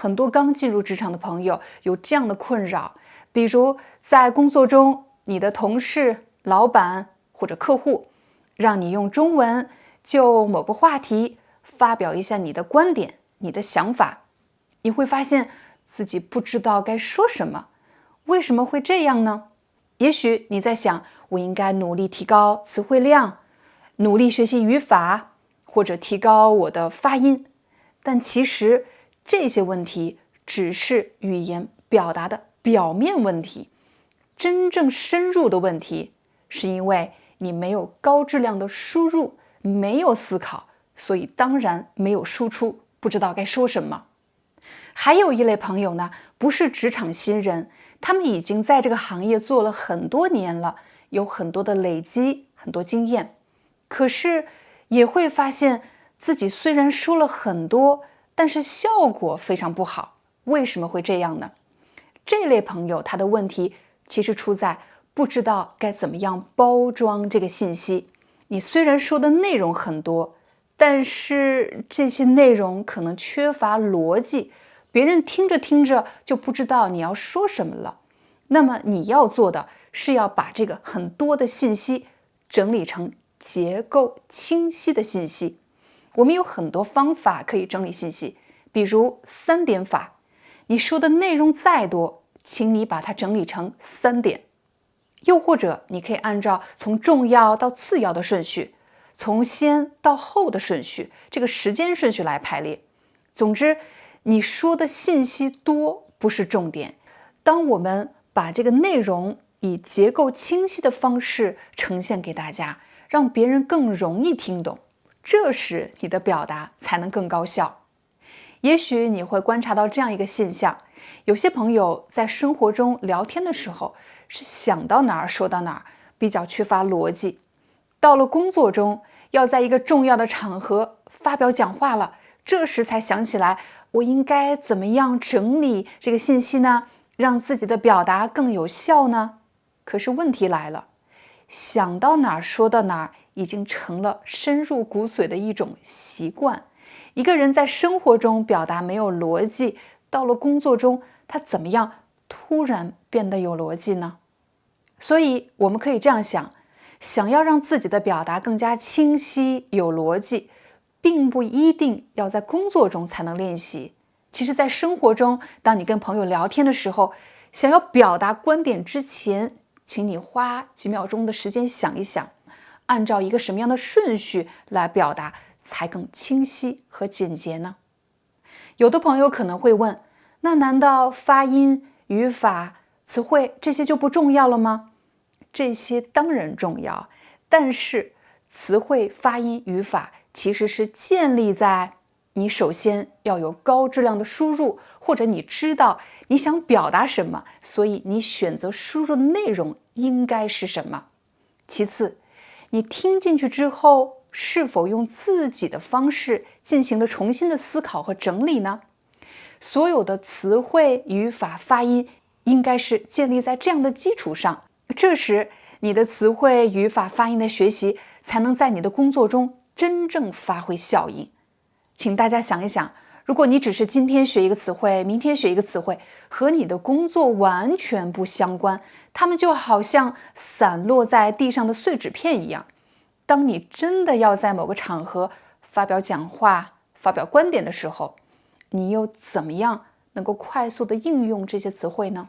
很多刚进入职场的朋友有这样的困扰，比如在工作中，你的同事、老板或者客户让你用中文就某个话题发表一下你的观点、你的想法，你会发现自己不知道该说什么。为什么会这样呢？也许你在想，我应该努力提高词汇量，努力学习语法，或者提高我的发音。但其实这些问题只是语言表达的表面问题，真正深入的问题是因为你没有高质量的输入，没有思考，所以当然没有输出，不知道该说什么。还有一类朋友呢，不是职场新人，他们已经在这个行业做了很多年了，有很多的累积，很多经验，可是也会发现自己虽然说了很多，但是效果非常不好。为什么会这样呢？这类朋友他的问题其实出在不知道该怎么样包装这个信息。你虽然说的内容很多，但是这些内容可能缺乏逻辑，别人听着听着就不知道你要说什么了。那么你要做的是要把这个很多的信息整理成结构清晰的信息。我们有很多方法可以整理信息，比如3点法。你说的内容再多，请你把它整理成3点。又或者你可以按照从重要到次要的顺序，从先到后的顺序，这个时间顺序来排列。总之，你说的信息多不是重点。当我们把这个内容以结构清晰的方式呈现给大家，让别人更容易听懂，这时你的表达才能更高效。也许你会观察到这样一个现象，有些朋友在生活中聊天的时候是想到哪儿说到哪儿，比较缺乏逻辑。到了工作中，要在一个重要的场合发表讲话了，这时才想起来我应该怎么样整理这个信息呢，让自己的表达更有效呢？可是问题来了，想到哪儿说到哪儿已经成了深入骨髓的一种习惯。一个人在生活中表达没有逻辑，到了工作中，他怎么样突然变得有逻辑呢？所以我们可以这样想，想要让自己的表达更加清晰有逻辑，并不一定要在工作中才能练习。其实在生活中，当你跟朋友聊天的时候，想要表达观点之前，请你花几秒钟的时间想一想，按照一个什么样的顺序来表达才更清晰和简洁呢？有的朋友可能会问，那难道发音、语法、词汇这些就不重要了吗？这些当然重要，但是词汇、发音、语法其实是建立在你首先要有高质量的输入，或者你知道你想表达什么，所以你选择输入的内容应该是什么。其次，你听进去之后，是否用自己的方式进行了重新的思考和整理呢？所有的词汇、语法、发音应该是建立在这样的基础上，这时你的词汇、语法、发音的学习才能在你的工作中真正发挥效应。请大家想一想，如果你只是今天学一个词汇，明天学一个词汇，和你的工作完全不相关，它们就好像散落在地上的碎纸片一样。当你真的要在某个场合发表讲话、发表观点的时候，你又怎么样能够快速地应用这些词汇呢？